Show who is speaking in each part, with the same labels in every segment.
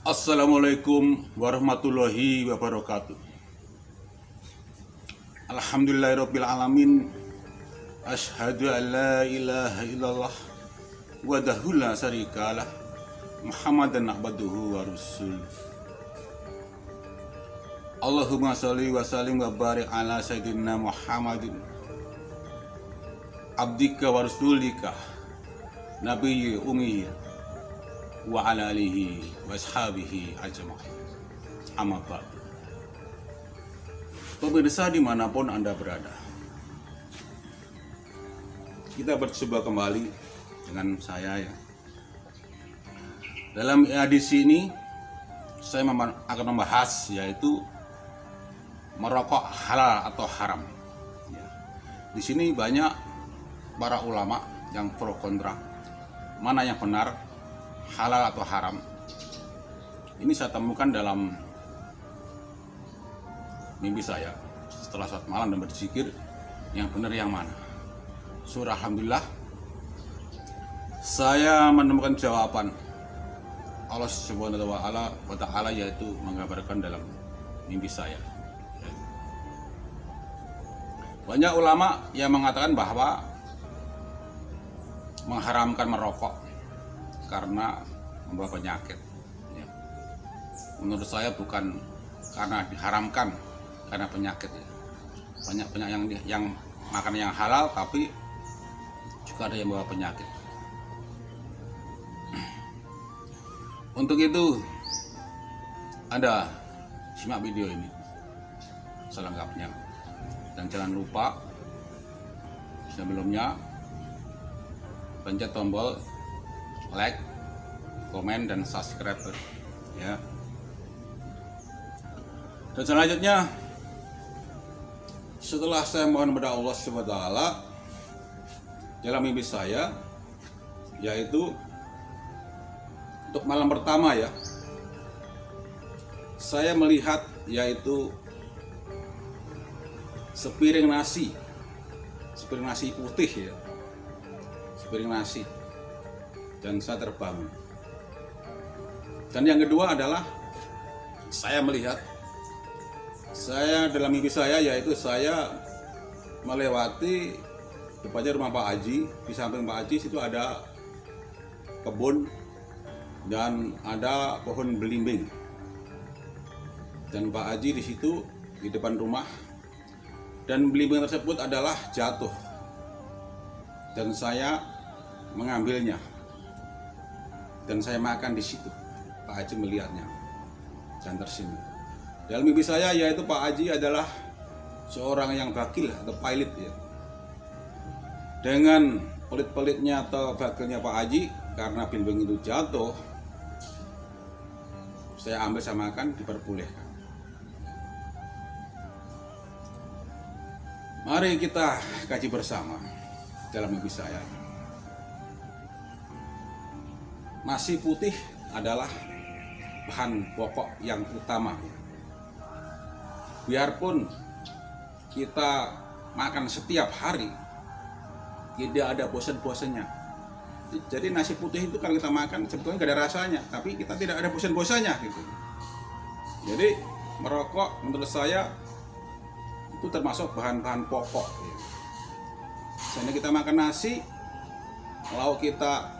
Speaker 1: Assalamualaikum warahmatullahi wabarakatuh. Alhamdulillahirabbil alamin. Asyhadu an la ilaha illallah wahdahu la syarikalah. Muhammadan abduhu wa rasul. Allahumma sholli wa sallim wa barik ala sayyidina Muhammadin abdika wa rasulika nabiyyi ummi wa ala alihi wa ashabihi ajma'in. Amma ba'du. Pemirsa dimanapun Anda berada, kita berjumpa kembali dengan saya ya. Dalam edisi ini saya akan membahas yaitu merokok halal atau haram. Ya. Di sini banyak para ulama yang pro kontra, mana yang benar, halal atau haram. Ini saya temukan dalam mimpi saya setelah saat malam dan berzikir, yang benar yang mana. Surah Alhamdulillah, saya menemukan jawaban Allah Subhanahu wa Ta'ala, yaitu menggambarkan dalam mimpi saya. Banyak ulama yang mengatakan bahwa mengharamkan merokok karena membawa penyakit. Menurut saya bukan karena diharamkan, karena penyakit. Banyak yang makan yang halal, tapi juga ada yang membawa penyakit. Untuk itu, Anda simak video ini selengkapnya, dan jangan lupa sebelumnya pencet tombol like, komen, dan subscribe ya. Dan selanjutnya, setelah saya mohon kepada Allah SWT dalam mimpi saya, yaitu untuk malam pertama ya, saya melihat yaitu sepiring nasi putih ya, sepiring nasi, dan saya terbangun. Dan yang kedua adalah saya melihat, saya dalam mimpi saya yaitu saya melewati depannya rumah Pak Haji. Di samping Pak Haji situ ada kebun dan ada pohon belimbing, dan Pak Haji di situ di depan rumah, dan belimbing tersebut adalah jatuh dan saya mengambilnya dan saya makan di situ. Pak Haji melihatnya dan tersenyum. Dalam mimpi saya yaitu Pak Haji adalah seorang yang bakil atau pilot ya. Dengan pelit-pelitnya atau bakilnya Pak Haji, karena belimbing itu jatuh, saya ambil, saya makan, diperbolehkan. Mari kita kaji bersama dalam mimpi saya. Nasi putih adalah bahan pokok yang utama. Biarpun kita makan setiap hari, tidak ada bosan-bosannya. Jadi nasi putih itu kalau kita makan sebetulnya gak ada rasanya, tapi kita tidak ada bosan-bosannya gitu. Jadi merokok menurut saya itu termasuk bahan-bahan pokok. Misalnya kita makan nasi, lauk kita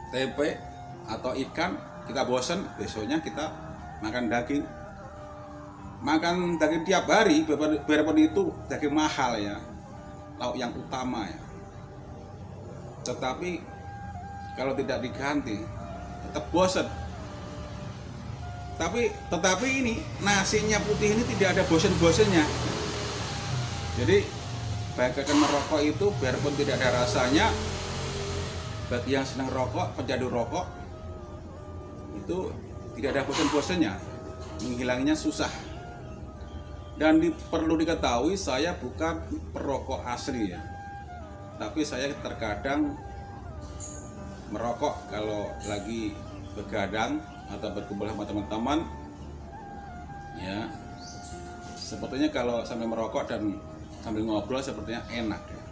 Speaker 1: tempe atau ikan, kita bosan, besoknya kita makan daging. Makan daging tiap hari, biarpun itu daging mahal ya, lauk yang utama ya, tetapi kalau tidak diganti tetap bosan. Tetapi ini nasinya putih ini tidak ada bosan-bosannya. Jadi bagaikan merokok itu biarpun tidak ada rasanya, bagi yang senang rokok, pecandu rokok, itu tidak ada bosan-bosannya, menghilanginya susah. Dan perlu diketahui, saya bukan perokok asli ya, tapi saya terkadang merokok kalau lagi begadang atau berkumpul sama teman-teman ya. Sepertinya kalau sambil merokok dan sambil ngobrol sepertinya enak ya.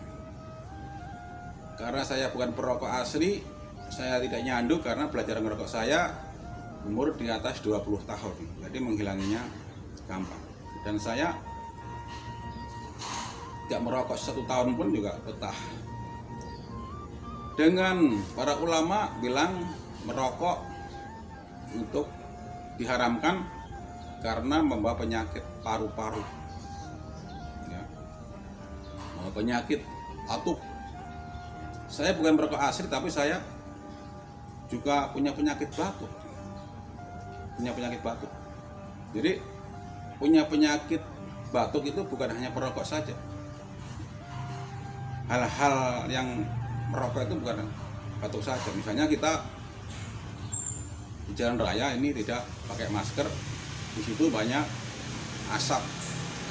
Speaker 1: Karena saya bukan perokok asli, saya tidak nyandu karena belajar ngerokok saya umur di atas 20 tahun, jadi menghilanginya gampang. Dan saya tidak merokok 1 tahun pun juga betah. Dengan para ulama bilang merokok untuk diharamkan karena membawa penyakit paru-paru, ya, membawa penyakit batuk. Saya bukan merokok asli, tapi saya juga punya penyakit batuk. Jadi punya penyakit batuk itu bukan hanya perokok saja. Hal-hal yang merokok itu bukan batuk saja. Misalnya kita di jalan raya ini tidak pakai masker, di situ banyak asap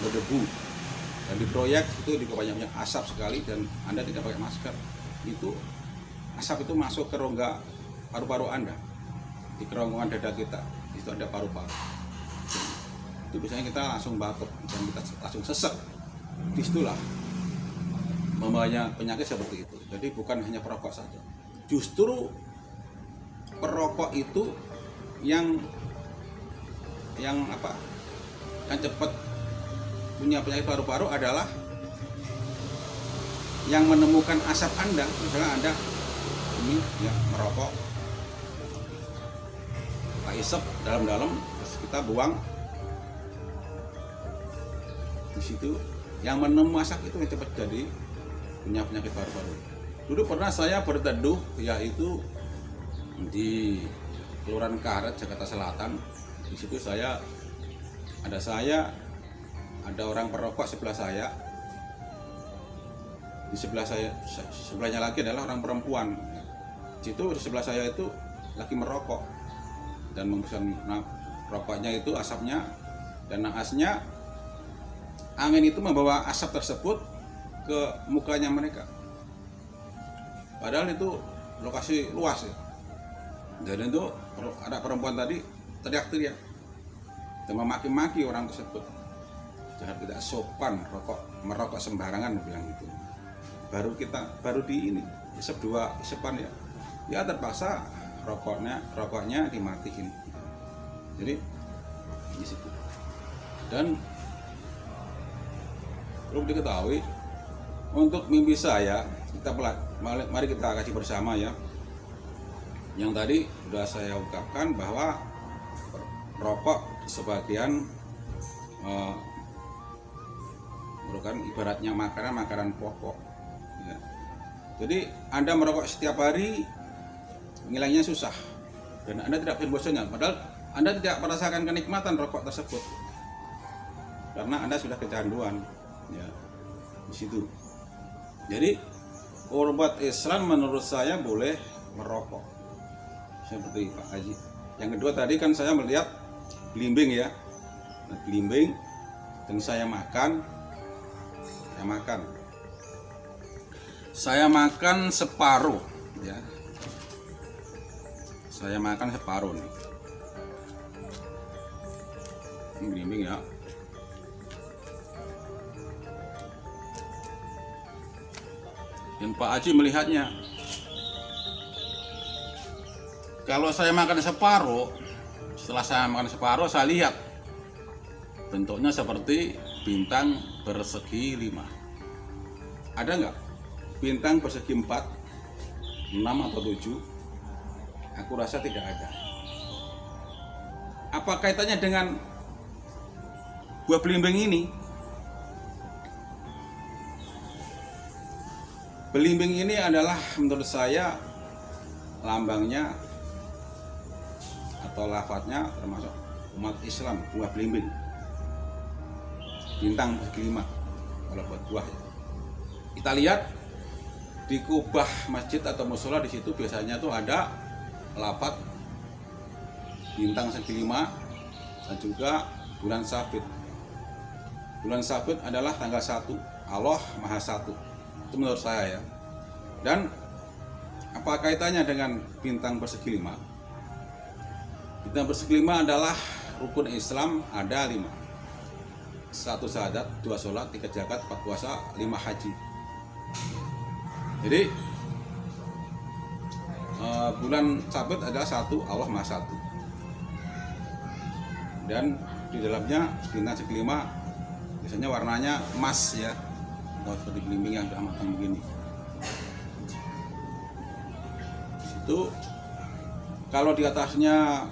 Speaker 1: berdebu. Dan di proyek itu juga banyak asap sekali, dan Anda tidak pakai masker, itu asap itu masuk ke rongga paru-paru Anda, di kerongkongan dada kita, itu ada paru-paru. Itu biasanya kita langsung batuk dan kita langsung sesek. Disitulah membawanya penyakit seperti itu. Jadi bukan hanya perokok saja. Justru perokok itu yang cepat punya penyakit paru-paru adalah yang menemukan asap Anda. Misalnya Anda ini ya merokok, kita isep dalam-dalam, terus kita buang di situ, yang menemukan asap itu yang cepat jadi punya penyakit paru-paru. Dulu pernah saya berteduh, yaitu di Kelurahan Karet, Jakarta Selatan. Di situ ada orang perokok sebelah saya. Di sebelahnya lagi adalah orang perempuan. Di situ di sebelah saya itu lagi merokok dan membuskan rokoknya itu asapnya dan naasnya, angin itu membawa asap tersebut ke mukanya mereka. Padahal itu lokasi luas ya. Dan itu anak perempuan tadi teriak-teriak dan memaki-maki orang tersebut. Jangan tidak sopan merokok sembarangan, bilang gitu. Baru di ini isep 2 isepan ya terpaksa rokoknya dimatiin. Jadi di situ. Dan perlu diketahui, untuk mimpi saya, mari kita kaji bersama ya. Yang tadi sudah saya ungkapkan bahwa rokok sebagian merupakan ibaratnya makanan pokok ya. Jadi Anda merokok setiap hari, ngilangnya susah dan Anda tidak bosannya, padahal Anda tidak merasakan kenikmatan rokok tersebut karena Anda sudah kecanduan ya di situ. Jadi umat Islam menurut saya boleh merokok seperti Pak Haji. Yang kedua tadi kan saya melihat belimbing ya, belimbing, dan saya makan separuh ya. Saya makan separuh nih. Ini belimbing ya. Dan Pak Haji melihatnya. Kalau saya makan separuh, setelah saya makan separuh, saya lihat bentuknya seperti bintang persegi 5. Ada nggak bintang persegi 4, 6 atau 7? Aku rasa tidak ada. Apa kaitannya dengan buah belimbing ini? Belimbing ini adalah menurut saya lambangnya atau lafadznya termasuk umat Islam, buah belimbing. Bintang persegi 5 kalau buat buah ya. Kita lihat di kubah masjid atau musola, di situ biasanya tuh ada lafadz bintang persegi 5 dan juga bulan sabit. Bulan sabit adalah tanggal 1, Allah Maha Satu. Itu menurut saya ya. Dan apa kaitannya dengan bintang persegi 5? Bintang persegi 5 adalah rukun Islam, ada 5. 1 syahadat, 2 sholat, 3 zakat, 4 puasa, 5 haji. Jadi bulan sabit adalah 1, Allah Maha Satu. dan di dalamnya bintang kelima biasanya warnanya emas ya, atau seperti belimbing yang sudah matang begini. Di situ kalau di atasnya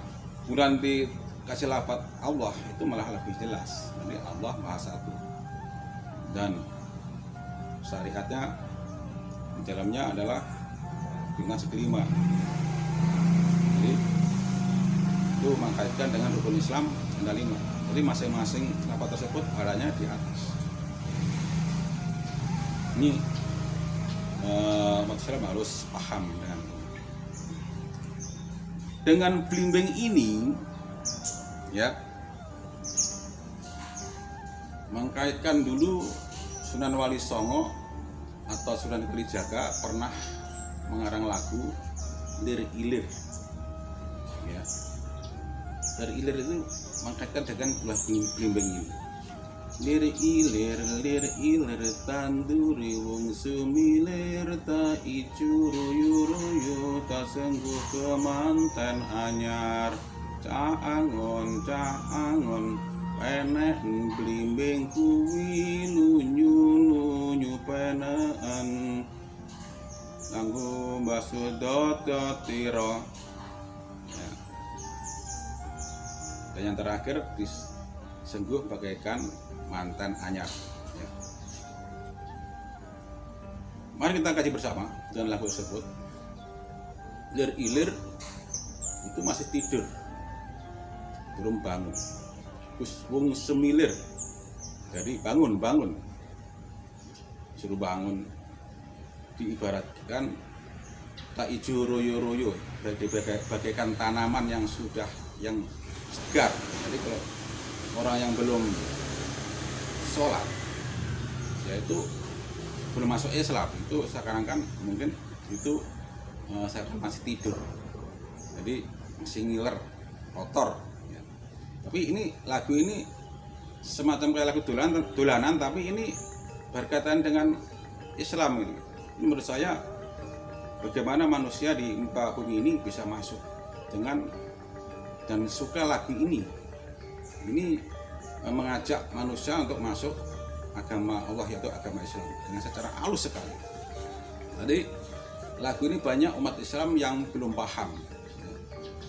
Speaker 1: bulan dikasih lafaz Allah itu malah lebih jelas. Jadi Allah Maha Satu dan syariatnya di dalamnya adalah bintang kelima. Jadi itu mengkaitkan dengan rukun Islam ada 5. Jadi masing-masing lafaz tersebut adanya di atas. Ini umat Islam harus paham dengan belimbing ini ya, mengkaitkan dulu Sunan Wali Songo atau Sunan Kalijaga pernah mengarang lagu Lir Ilir ya. Lir Ilir itu mengkaitkan dengan buah belimbing ini. Lir ilir tanduri wong sumilir ta icu ruyu ta sengguh kemanten anyar cah angon penek blimbing kuwi lunyu peneen nganggo basudot dotiro ya. Dan yang terakhir disengguh bagaikan mantan anyar ya. Mari kita kaji bersama dengan lagu tersebut. Lir ilir itu masih tidur, belum bangun. Terus wong semilir, jadi bangun, suruh bangun. Diibaratkan tak ijo royo-royo, bagaikan tanaman yang segar. Jadi kalau orang yang belum sholat yaitu belum masuk Islam itu sekarang kan mungkin itu saya masih tidur, jadi masih ngiler, kotor ya. Tapi ini lagu ini semacam kayak lagu dolanan tapi ini berkaitan dengan Islam ini. Menurut saya bagaimana manusia di muka bumi ini bisa masuk dengan dan suka lagu ini mengajak manusia untuk masuk agama Allah yaitu agama Islam dengan secara halus sekali. Jadi lagu ini banyak umat Islam yang belum paham.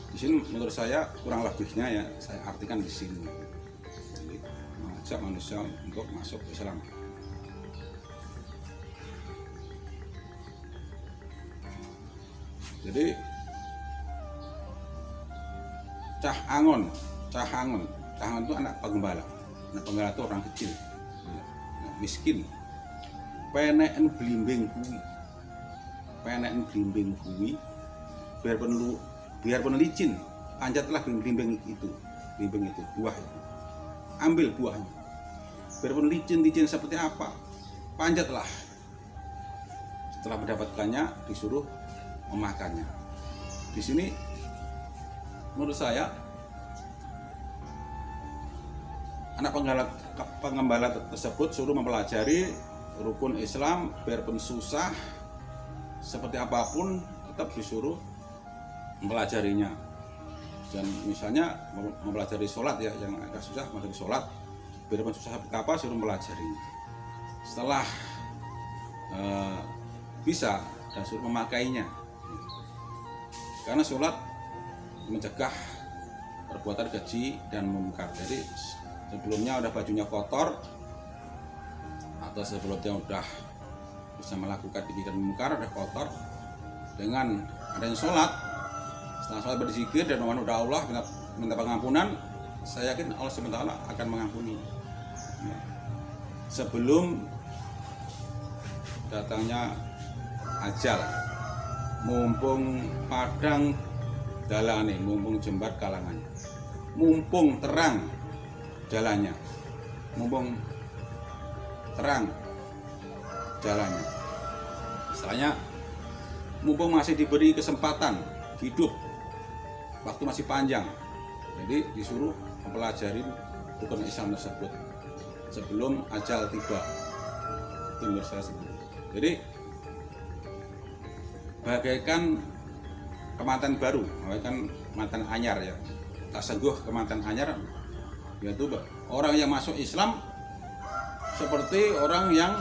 Speaker 1: Di sini menurut saya kurang lebihnya ya saya artikan di sini. Jadi mengajak manusia untuk masuk Islam. Jadi cah angon itu anak penggembala. Anak penggembala itu orang kecil, miskin. Peneken blimbing kuwi, biarpun licin, panjatlah blimbing itu, buah itu. Ambil buahnya. Biarpun licin seperti apa, panjatlah. Setelah mendapatkannya, disuruh memakannya. Di sini menurut saya anak penggembala tersebut suruh mempelajari rukun Islam, biarpun susah seperti apapun tetap disuruh mempelajarinya. Dan misalnya mempelajari sholat ya, yang agak susah mempelajari sholat, biarpun susah apa suruh mempelajarinya. Setelah bisa dan suruh memakainya, karena sholat mencegah perbuatan keji dan mungkar. Jadi sebelumnya udah bajunya kotor atau sebelumnya udah bisa melakukan keji dan mungkar udah kotor, dengan adanya sholat, setelah sholat berzikir dan memohon doa Allah minta pengampunan, saya yakin Allah SWT akan mengampuni sebelum datangnya ajal. Mumpung padang dalane, mumpung jembat kalangannya, mumpung terang jalannya, istilahnya mumpung masih diberi kesempatan hidup, waktu masih panjang, jadi disuruh mempelajari rukun Islam tersebut sebelum ajal tiba. Itu menurut saya sendiri. Jadi bagaikan kemanten baru, bagaikan mantan anyar ya, tak sengguh kemanten anyar yaitu orang yang masuk Islam seperti orang yang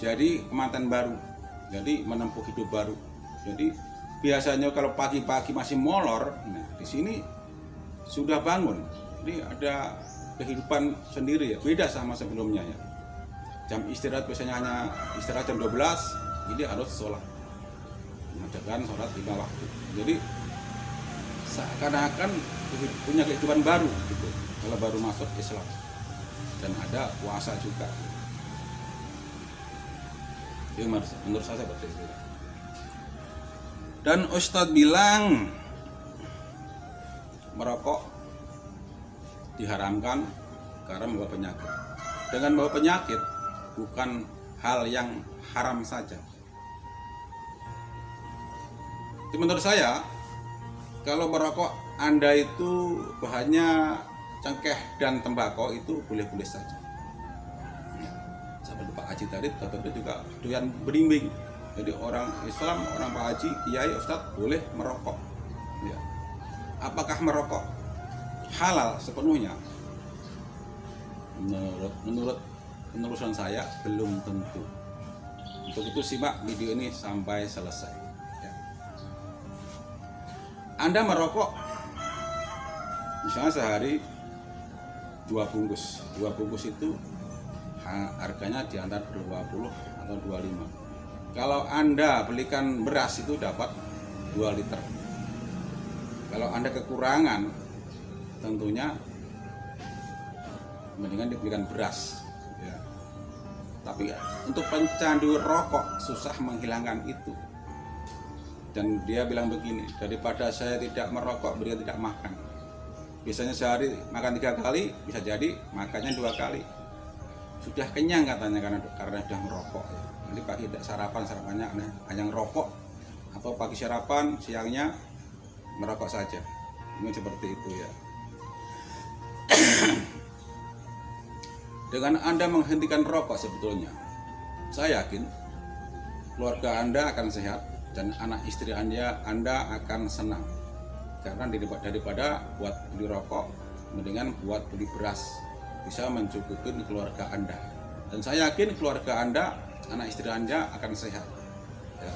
Speaker 1: jadi kemanten baru, jadi menempuh hidup baru. Jadi biasanya kalau pagi-pagi masih molor, nah di sini sudah bangun, jadi ada kehidupan sendiri ya, beda sama sebelumnya ya. Jam istirahat biasanya hanya istirahat jam 12, ini harus sholat, mengerjakan sholat 5 waktu. Jadi seakan-akan punya kehidupan baru gitu, kalau baru masuk Islam, dan ada puasa juga. Jadi menurut saya seperti itu. Dan Ustadz bilang merokok diharamkan karena membawa penyakit. Dengan membawa penyakit bukan hal yang haram saja. Jadi menurut saya, kalau merokok Anda itu bahannya cengkeh dan tembakau itu boleh-boleh saja. Seperti Pak Haji tadi, tentu juga doyan berimbing. Jadi orang Islam, orang Pak Haji, kiai, ustadz boleh merokok. Ya. Apakah merokok halal sepenuhnya? Menurut penelusuran saya belum tentu. Untuk itu simak video ini sampai selesai. Ya. Anda merokok, misalnya sehari 2 bungkus. 2 bungkus itu harganya di antara 20 atau 25. Kalau Anda belikan beras itu dapat 2 liter. Kalau Anda kekurangan, tentunya mendingan dibelikan beras ya. Tapi untuk pencandu rokok susah menghilangkan itu. Dan dia bilang begini, daripada saya tidak merokok, beliau tidak makan. Biasanya sehari makan 3 kali, bisa jadi makannya 2 kali. Sudah kenyang katanya karena sudah merokok ya. Nanti pagi tidak sarapannya hanya ngerokok, atau pagi sarapan, siangnya merokok saja. Ini seperti itu ya. Dengan Anda menghentikan rokok sebetulnya, saya yakin keluarga Anda akan sehat dan anak istri Anda akan senang. Karena daripada buat beli rokok, mendingan buat beli beras, bisa mencukupi keluarga Anda. Dan saya yakin keluarga Anda, anak istri Anda akan sehat, ya,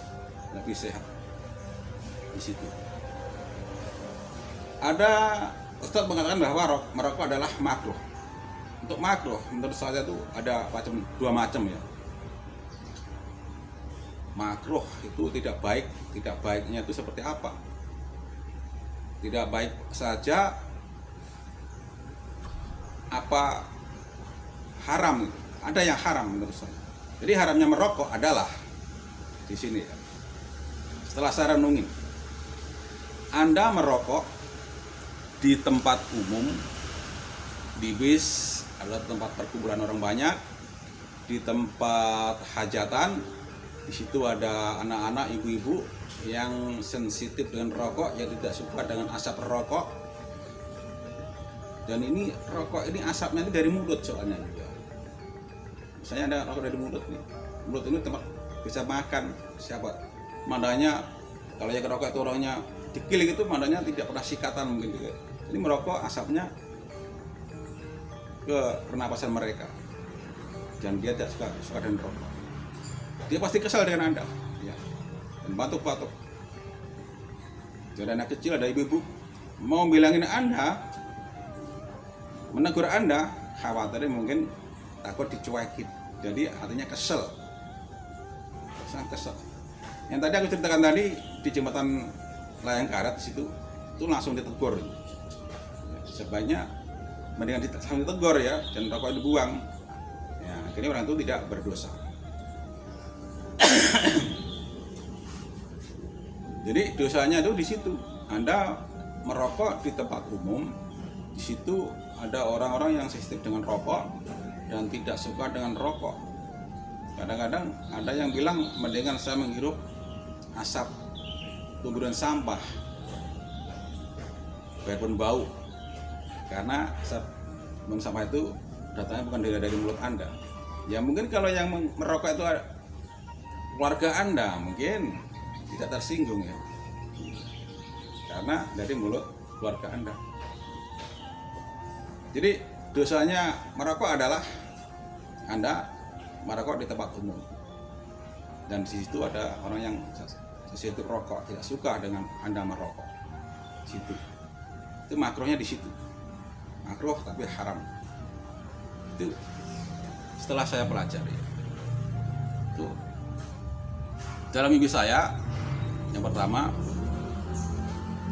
Speaker 1: lebih sehat di situ. Ada Ustadz mengatakan bahwa merokok adalah makruh. Untuk makruh, menurut saya itu ada 2 macam ya. Makruh itu tidak baik, tidak baiknya itu seperti apa? Tidak baik saja, apa haram? Ada yang haram menurut saya. Jadi haramnya merokok adalah di sini ya. Setelah saya renungin, Anda merokok di tempat umum, di bis, adalah tempat perkumpulan orang banyak, di tempat hajatan, di situ ada anak-anak, ibu-ibu yang sensitif dengan rokok, yang tidak suka dengan asap rokok. Dan ini rokok ini asapnya ini dari mulut soalnya juga. Misalnya ada rokok dari mulut nih. Mulut ini tempat bisa makan siapa. Mandanya kalau yang rokok itu orangnya dikiling itu mandanya tidak pernah sikatan mungkin juga. Ini merokok asapnya ke pernapasan mereka. Dan dia tidak suka dengan rokok. Dia pasti kesal dengan Anda, ya. Dan batuk-batuk. Jadi anak kecil, ada ibu-ibu mau bilangin Anda, menegur Anda, khawatirnya mungkin takut dicuekin. Jadi artinya kesel, sangat kesel. Yang tadi aku ceritakan tadi di jembatan layang karet situ, itu langsung ditegur. Sebaiknya mendingan ditegur ya, dan rokok dibuang. Ya, akhirnya orang itu tidak berdosa. Jadi dosanya itu di situ. Anda merokok di tempat umum, di situ ada orang-orang yang sensitif dengan rokok dan tidak suka dengan rokok. Kadang-kadang ada yang bilang mendingan saya menghirup asap kuburan sampah, biarpun bau, karena asap kuburan sampah itu datangnya bukan dari mulut Anda. Ya mungkin kalau yang merokok itu keluarga Anda mungkin tidak tersinggung ya, karena dari mulut keluarga Anda. Jadi dosanya merokok adalah Anda merokok di tempat umum, dan di situ ada orang yang sensitif rokok, tidak suka dengan Anda merokok. Situ itu makruhnya di situ, makruh tapi haram. Itu setelah saya pelajari itu dalam mimpi saya, yang pertama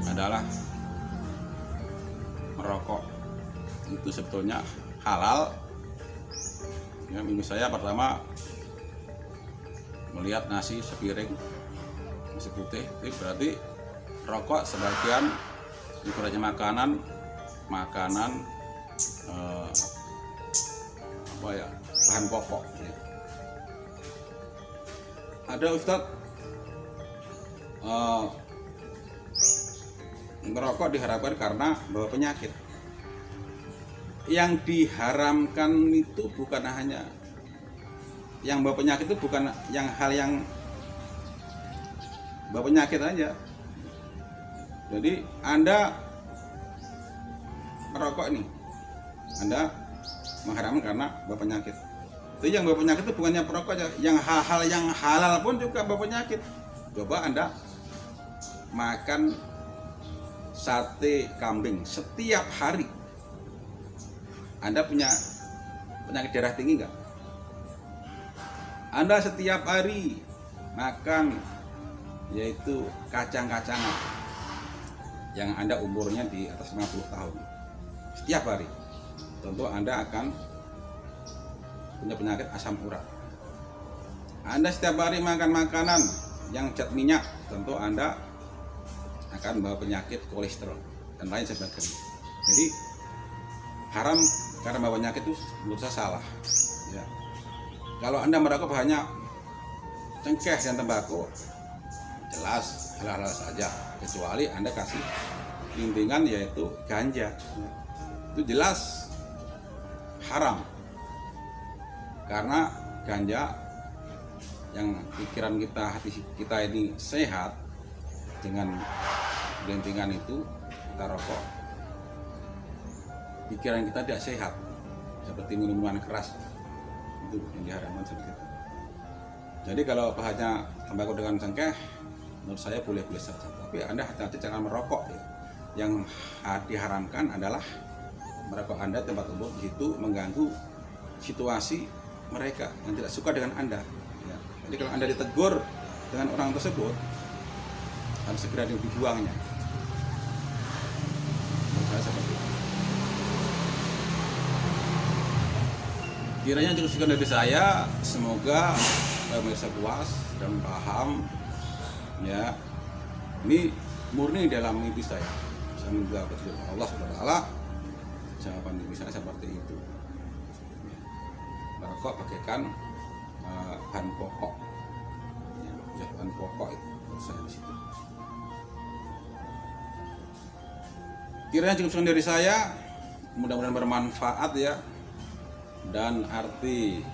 Speaker 1: adalah merokok itu sebetulnya halal. Ya, mimpi saya pertama melihat nasi sepiring, nasi putih, itu berarti rokok sebagian ibaratnya makanan bahan pokok ya. Ada Ustadz merokok diharapkan karena bawa penyakit. Yang diharamkan itu bukan hanya yang bawa penyakit, itu bukan hal yang bawa penyakit aja. Jadi Anda merokok ini, Anda mengharamkan karena bawa penyakit. Itu yang bawa penyakit itu bukannya perokok aja, yang hal-hal yang halal pun juga bawa penyakit. Coba Anda makan sate kambing setiap hari, Anda punya penyakit darah tinggi nggak? Anda setiap hari makan yaitu kacang-kacangan yang Anda umurnya di atas 50 tahun setiap hari, tentu Anda akan punya penyakit asam urat. Anda setiap hari makan makanan yang zat minyak, tentu Anda akan membawa penyakit kolesterol dan lain sebagainya. Jadi haram karena bawa penyakit itu menurut saya salah ya. Kalau Anda merokok banyak cengkeh dan tembakau, jelas halal-halal saja, kecuali Anda kasih bimbingan yaitu ganja, itu jelas haram. Karena ganja yang pikiran kita, hati kita ini sehat, dengan bimbingan itu kita rokok, pikiran kita tidak sehat, seperti minuman keras, itu yang diharamkan seperti itu. Jadi kalau bahannya tembakau dengan cengkeh, menurut saya boleh-boleh saja, tapi Anda hati-hati jangan merokok ya. Yang diharamkan adalah merokok Anda tempat umum, itu mengganggu situasi mereka yang tidak suka dengan Anda ya. Jadi kalau Anda ditegur dengan orang tersebut, harus segera dibuangnya. Menurut saya seperti itu. Kiranya cukup sekian dari saya, semoga pemirsa puas dan paham ya. Ini murni dalam mimpi saya minta kepada Allah SWT, jawaban mimpi saya seperti itu. Merokok bagaikan bahan pokok ya, bahan pokok itu menurut saya di situ. Kiranya cukup sekian dari saya, mudah-mudahan bermanfaat ya. Dan arti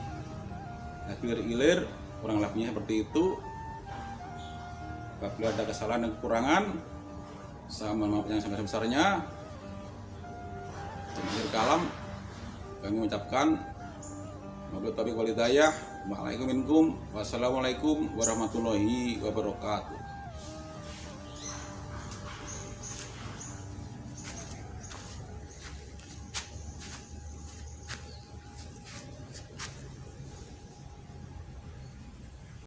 Speaker 1: ilir kurang lebihnya seperti itu. Apabila ada kesalahan dan kekurangan, saya mohon maaf yang sebesar-besarnya. Akhir kalam kami mengucapkan wabillahi taufiq wal hidayah. Wassalamualaikum warahmatullahi wabarakatuh.